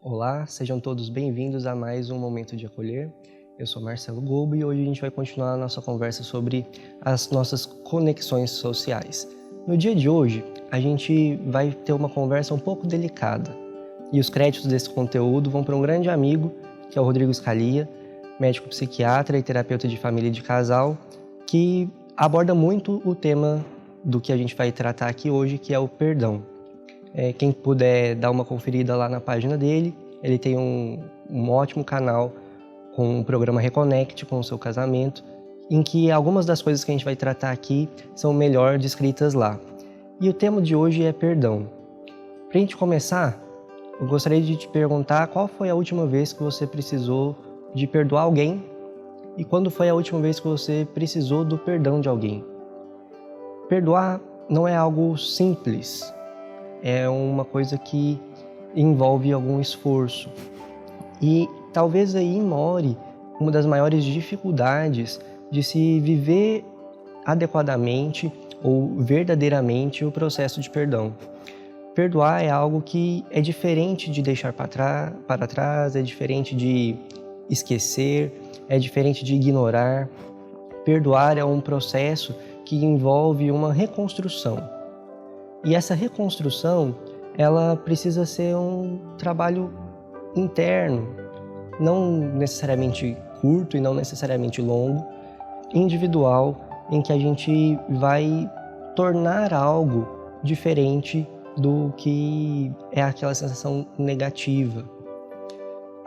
Olá, sejam todos bem-vindos a mais um Momento de Acolher. Eu sou Marcelo Gobo e hoje a gente vai continuar a nossa conversa sobre as nossas conexões sociais. No dia de hoje, a gente vai ter uma conversa um pouco delicada e os créditos desse conteúdo vão para um grande amigo, que é o Rodrigo Scalia, médico psiquiatra e terapeuta de família e de casal, que aborda muito o tema do que a gente vai tratar aqui hoje, que é o perdão. Quem puder dar uma conferida lá na página dele, ele tem um ótimo canal com o programa Reconnect com o seu casamento, em que algumas das coisas que a gente vai tratar aqui são melhor descritas lá. E o tema de hoje é perdão. Para a gente começar, eu gostaria de te perguntar qual foi a última vez que você precisou de perdoar alguém e quando foi a última vez que você precisou do perdão de alguém. Perdoar não é algo simples. É uma coisa que envolve algum esforço. E talvez aí more uma das maiores dificuldades de se viver adequadamente ou verdadeiramente o processo de perdão. Perdoar é algo que é diferente de deixar para trás, é diferente de esquecer, é diferente de ignorar. Perdoar é um processo que envolve uma reconstrução. E essa reconstrução, ela precisa ser um trabalho interno, não necessariamente curto e não necessariamente longo, individual, em que a gente vai tornar algo diferente do que é aquela sensação negativa.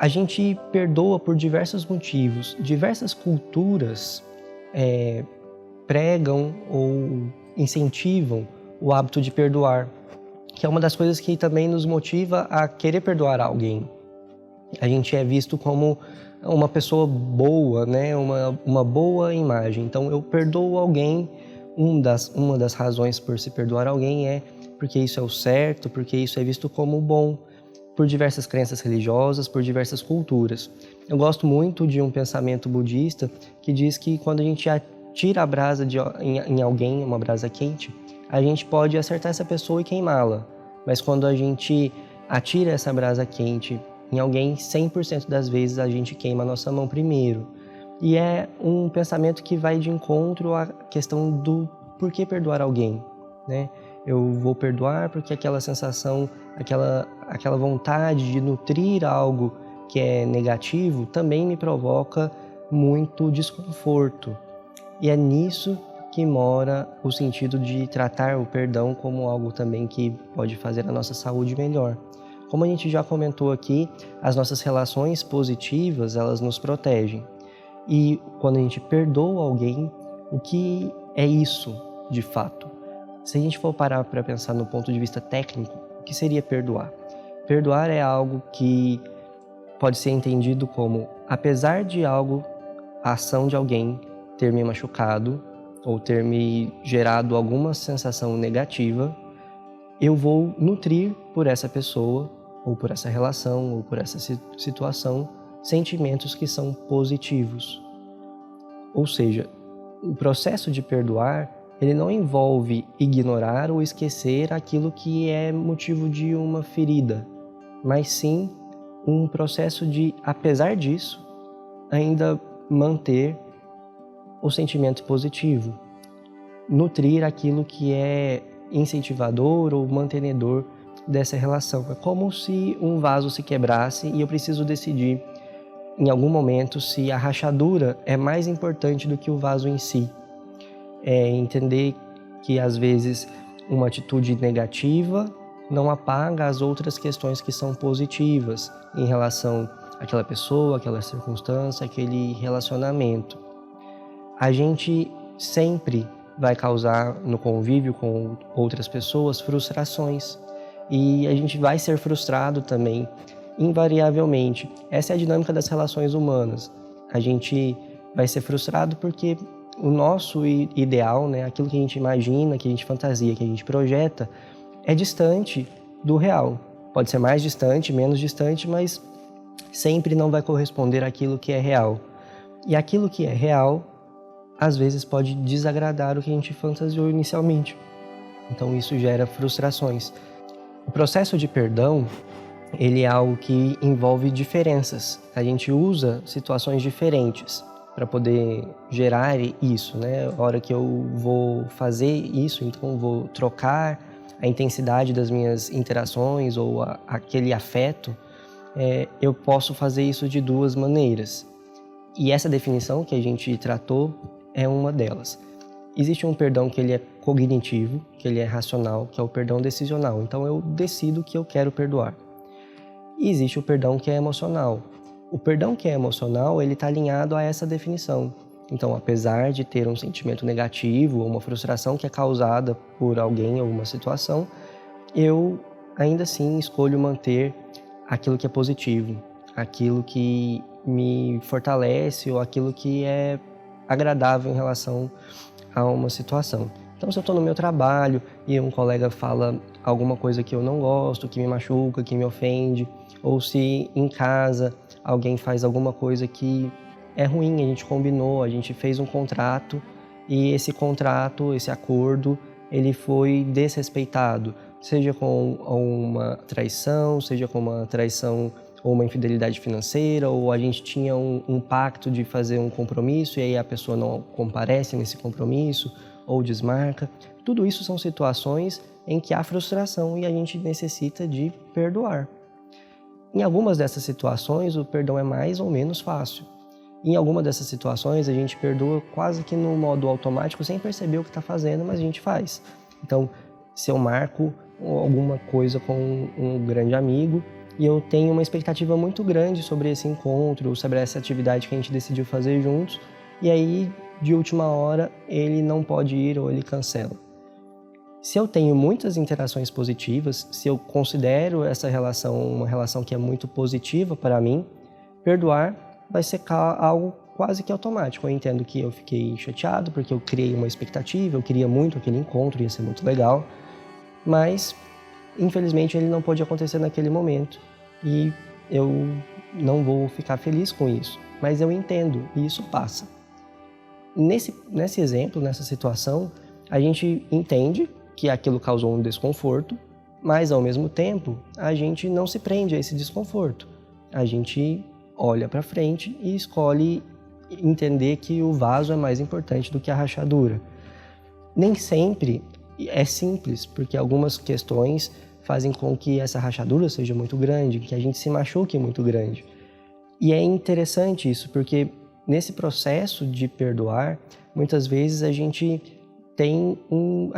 A gente perdoa por diversos motivos. Diversas culturas pregam ou incentivam o hábito de perdoar, que é uma das coisas que também nos motiva a querer perdoar alguém. A gente é visto como uma pessoa boa, né? Uma boa imagem. Então, eu perdoo alguém. Uma das razões por se perdoar alguém é porque isso é o certo, porque isso é visto como bom, por diversas crenças religiosas, por diversas culturas. Eu gosto muito de um pensamento budista que diz que quando a gente atira a brasa em alguém, uma brasa quente, a gente pode acertar essa pessoa e queimá-la. Mas quando a gente atira essa brasa quente em alguém, 100% das vezes a gente queima a nossa mão primeiro. E é um pensamento que vai de encontro à questão do por que perdoar alguém, né? Eu vou perdoar porque aquela sensação, aquela vontade de nutrir algo que é negativo também me provoca muito desconforto. E é nisso que mora o sentido de tratar o perdão como algo também que pode fazer a nossa saúde melhor. Como a gente já comentou aqui, as nossas relações positivas, elas nos protegem. E quando a gente perdoa alguém, o que é isso de fato? Se a gente for parar para pensar no ponto de vista técnico, o que seria perdoar? Perdoar é algo que pode ser entendido como, apesar de a ação de alguém ter me machucado, ou ter me gerado alguma sensação negativa, eu vou nutrir por essa pessoa, ou por essa relação, ou por essa situação, sentimentos que são positivos. Ou seja, o processo de perdoar, ele não envolve ignorar ou esquecer aquilo que é motivo de uma ferida, mas sim um processo de, apesar disso, ainda manter o sentimento positivo, nutrir aquilo que é incentivador ou mantenedor dessa relação. É como se um vaso se quebrasse e eu preciso decidir em algum momento se a rachadura é mais importante do que o vaso em si. É entender que às vezes uma atitude negativa não apaga as outras questões que são positivas em relação àquela pessoa, àquela circunstância, àquele relacionamento. A gente sempre vai causar no convívio com outras pessoas frustrações e a gente vai ser frustrado também, invariavelmente. Essa é a dinâmica das relações humanas. A gente vai ser frustrado porque o nosso ideal, né, aquilo que a gente imagina, que a gente fantasia, que a gente projeta, é distante do real. Pode ser mais distante, menos distante, mas sempre não vai corresponder àquilo que é real. E aquilo que é real às vezes pode desagradar o que a gente fantasiou inicialmente. Então isso gera frustrações. O processo de perdão ele é algo que envolve diferenças. A gente usa situações diferentes para poder gerar isso, né? A hora que eu vou fazer isso, então eu vou trocar a intensidade das minhas interações ou aquele afeto, eu posso fazer isso de duas maneiras. E essa definição que a gente tratou é uma delas. Existe um perdão que ele é cognitivo, que ele é racional, que é o perdão decisional. Então eu decido que eu quero perdoar. E existe o perdão que é emocional. O perdão que é emocional, ele está alinhado a essa definição. Então, apesar de ter um sentimento negativo ou uma frustração que é causada por alguém ou uma situação, eu ainda assim escolho manter aquilo que é positivo, aquilo que me fortalece ou aquilo que é agradável em relação a uma situação. Então, se eu estou no meu trabalho e um colega fala alguma coisa que eu não gosto, que me machuca, que me ofende, ou se em casa alguém faz alguma coisa que é ruim, a gente combinou, a gente fez um contrato e esse contrato, esse acordo, ele foi desrespeitado, seja com uma traição, seja com uma traição ou uma infidelidade financeira, ou a gente tinha um pacto de fazer um compromisso e aí a pessoa não comparece nesse compromisso ou desmarca. Tudo isso são situações em que há frustração e a gente necessita de perdoar. Em algumas dessas situações, o perdão é mais ou menos fácil. Em alguma dessas situações, a gente perdoa quase que no modo automático, sem perceber o que está fazendo, mas a gente faz. Então, se eu marco alguma coisa com um grande amigo e eu tenho uma expectativa muito grande sobre esse encontro, sobre essa atividade que a gente decidiu fazer juntos, e aí, de última hora, ele não pode ir ou ele cancela. Se eu tenho muitas interações positivas, se eu considero essa relação uma relação que é muito positiva para mim, perdoar vai ser algo quase que automático. Eu entendo que eu fiquei chateado porque eu criei uma expectativa, eu queria muito aquele encontro, ia ser muito legal, mas infelizmente ele não pôde acontecer naquele momento e eu não vou ficar feliz com isso, mas eu entendo e isso passa. Nesse exemplo, nessa situação, a gente entende que aquilo causou um desconforto, mas ao mesmo tempo a gente não se prende a esse desconforto. A gente olha para frente e escolhe entender que o vaso é mais importante do que a rachadura. Nem sempre é simples, porque algumas questões fazem com que essa rachadura seja muito grande, que a gente se machuque muito grande. E é interessante isso, porque nesse processo de perdoar, muitas vezes a gente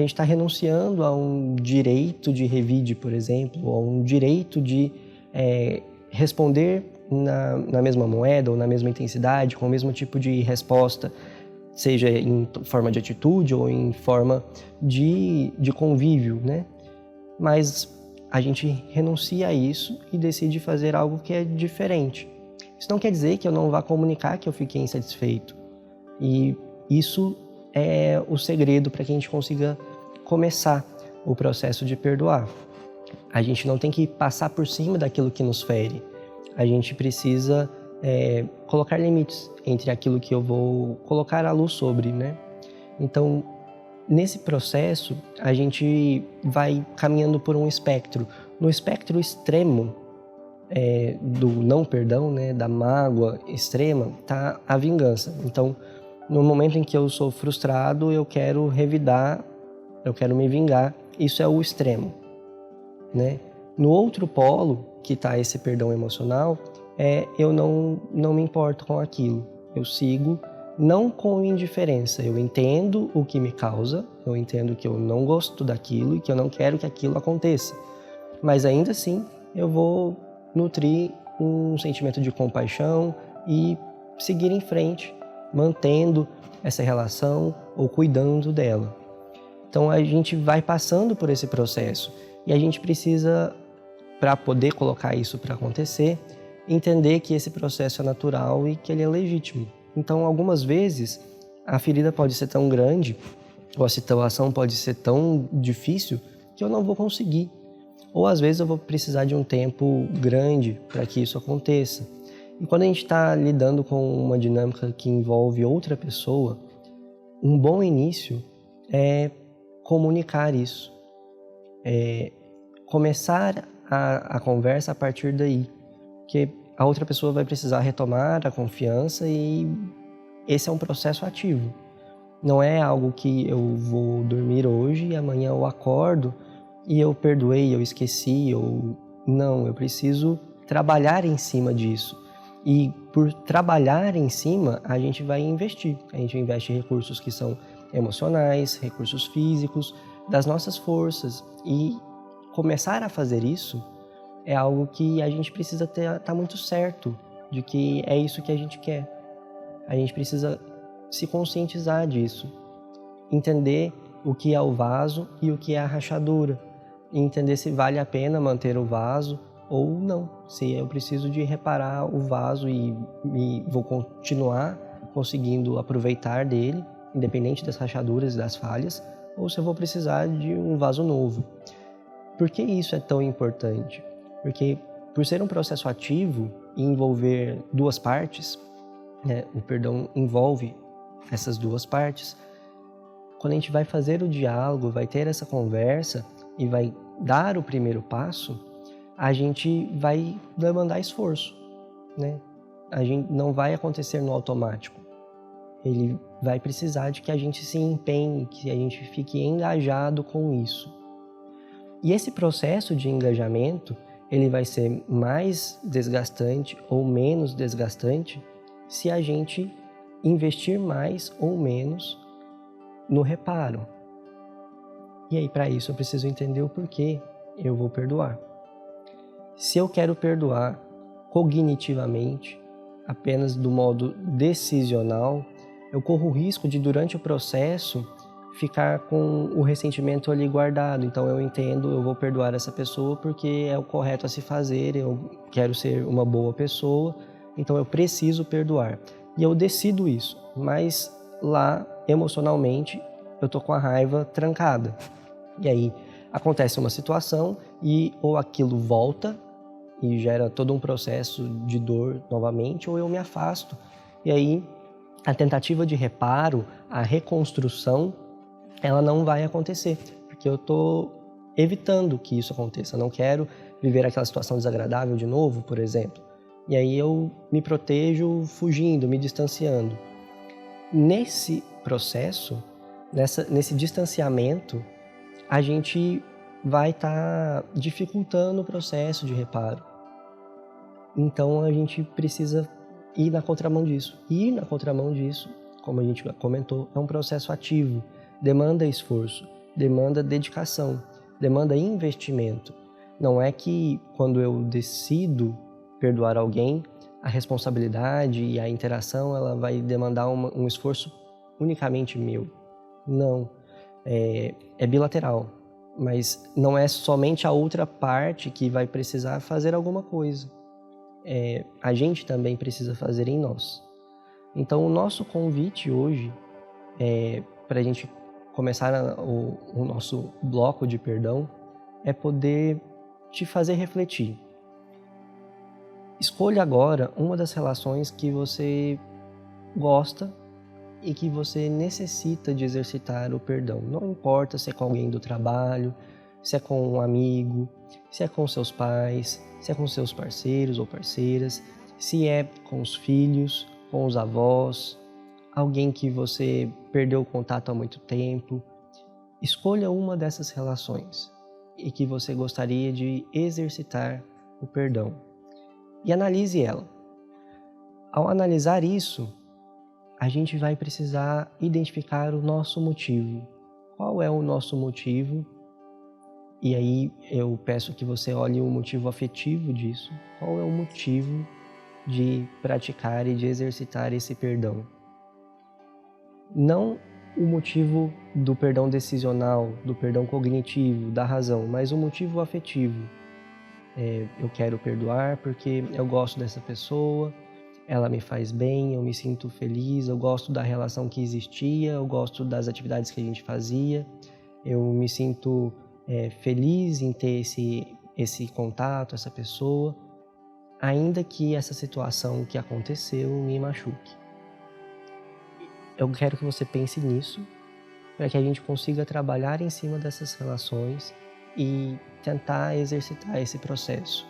está renunciando a um direito de revide, por exemplo, ou a um direito de responder na mesma moeda ou na mesma intensidade, com o mesmo tipo de resposta, seja em forma de atitude ou em forma de convívio, né? Mas a gente renuncia a isso e decide fazer algo que é diferente. Isso não quer dizer que eu não vá comunicar que eu fiquei insatisfeito. E isso é o segredo para que a gente consiga começar o processo de perdoar. A gente não tem que passar por cima daquilo que nos fere. A gente precisa colocar limites entre aquilo que eu vou colocar a luz sobre, né? Então, nesse processo, a gente vai caminhando por um espectro. No espectro extremo do não perdão, né, da mágoa extrema, está a vingança. Então, no momento em que eu sou frustrado, eu quero revidar, eu quero me vingar. Isso é o extremo, né? No outro polo, que está esse perdão emocional, eu não me importo com aquilo. Eu sigo, não com indiferença. Eu entendo o que me causa, eu entendo que eu não gosto daquilo e que eu não quero que aquilo aconteça. Mas ainda assim, eu vou nutrir um sentimento de compaixão e seguir em frente, mantendo essa relação ou cuidando dela. Então a gente vai passando por esse processo e a gente precisa, para poder colocar isso para acontecer, entender que esse processo é natural e que ele é legítimo. Então algumas vezes a ferida pode ser tão grande ou a situação pode ser tão difícil que eu não vou conseguir. Ou às vezes eu vou precisar de um tempo grande para que isso aconteça. E quando a gente está lidando com uma dinâmica que envolve outra pessoa, um bom início é comunicar isso. Começar a conversa a partir daí. Porque a outra pessoa vai precisar retomar a confiança e esse é um processo ativo. Não é algo que eu vou dormir hoje e amanhã eu acordo e eu perdoei, eu esqueci, ou não, eu preciso trabalhar em cima disso. E por trabalhar em cima, a gente vai investir. A gente investe recursos que são emocionais, recursos físicos, das nossas forças. E começar a fazer isso é algo que a gente precisa estar muito certo de que é isso que a gente quer. A gente precisa se conscientizar disso, entender o que é o vaso e o que é a rachadura, e entender se vale a pena manter o vaso ou não, se eu preciso de reparar o vaso e vou continuar conseguindo aproveitar dele, independente das rachaduras e das falhas, ou se eu vou precisar de um vaso novo. Por que isso é tão importante? Porque por ser um processo ativo e envolver duas partes, né, o perdão envolve essas duas partes, quando a gente vai fazer o diálogo, vai ter essa conversa e vai dar o primeiro passo, a gente vai demandar esforço, né? A gente não vai acontecer no automático. Ele vai precisar de que a gente se empenhe, que a gente fique engajado com isso. E esse processo de engajamento, ele vai ser mais desgastante ou menos desgastante se a gente investir mais ou menos no reparo. E aí, para isso, eu preciso entender o porquê eu vou perdoar. Se eu quero perdoar cognitivamente, apenas do modo decisional, eu corro o risco de, durante o processo, ficar com o ressentimento ali guardado. Então eu entendo, eu vou perdoar essa pessoa porque é o correto a se fazer, eu quero ser uma boa pessoa, então eu preciso perdoar. E eu decido isso, mas lá, emocionalmente, eu tô com a raiva trancada. E aí acontece uma situação e ou aquilo volta e gera todo um processo de dor novamente, ou eu me afasto. E aí a tentativa de reparo, a reconstrução, ela não vai acontecer, porque eu estou evitando que isso aconteça. Eu não quero viver aquela situação desagradável de novo, por exemplo. E aí eu me protejo fugindo, me distanciando. Nesse processo, nesse distanciamento, a gente vai estar dificultando o processo de reparo. Então a gente precisa ir na contramão disso. E ir na contramão disso, como a gente comentou, é um processo ativo. Demanda esforço, demanda dedicação, demanda investimento. Não é que quando eu decido perdoar alguém, a responsabilidade e a interação ela vai demandar um esforço unicamente meu. Não, é bilateral, mas não é somente a outra parte que vai precisar fazer alguma coisa. A gente também precisa fazer em nós. Então o nosso convite hoje para a gente começar o nosso bloco de perdão é poder te fazer refletir. Escolha agora uma das relações que você gosta e que você necessita de exercitar o perdão. Não importa se é com alguém do trabalho, se é com um amigo, se é com seus pais, se é com seus parceiros ou parceiras, se é com os filhos, com os avós, alguém que você perdeu o contato há muito tempo. Escolha uma dessas relações e que você gostaria de exercitar o perdão. E analise ela. Ao analisar isso, a gente vai precisar identificar o nosso motivo. Qual é o nosso motivo? E aí eu peço que você olhe o motivo afetivo disso. Qual é o motivo de praticar e de exercitar esse perdão? Não o motivo do perdão decisional, do perdão cognitivo, da razão, mas o motivo afetivo. Eu quero perdoar porque eu gosto dessa pessoa, ela me faz bem, eu me sinto feliz, eu gosto da relação que existia, eu gosto das atividades que a gente fazia, eu me sinto feliz em ter esse contato, essa pessoa, ainda que essa situação que aconteceu me machuque. Eu quero que você pense nisso, para que a gente consiga trabalhar em cima dessas relações e tentar exercitar esse processo.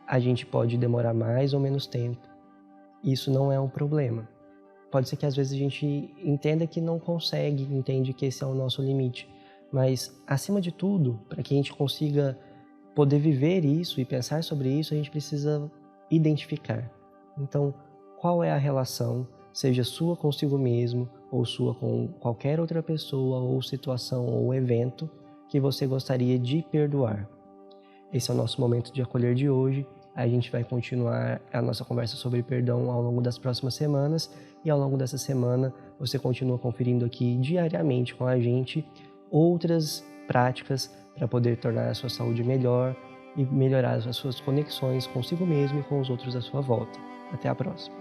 A gente pode demorar mais ou menos tempo. Isso não é um problema. Pode ser que às vezes a gente entenda que não consegue, entende que esse é o nosso limite. Mas, acima de tudo, para que a gente consiga poder viver isso e pensar sobre isso, a gente precisa identificar. Então, qual é a relação, seja sua consigo mesmo, ou sua com qualquer outra pessoa, ou situação, ou evento, que você gostaria de perdoar? Esse é o nosso momento de acolher de hoje. A gente vai continuar a nossa conversa sobre perdão ao longo das próximas semanas, e ao longo dessa semana você continua conferindo aqui diariamente com a gente outras práticas para poder tornar a sua saúde melhor e melhorar as suas conexões consigo mesmo e com os outros à sua volta. Até a próxima.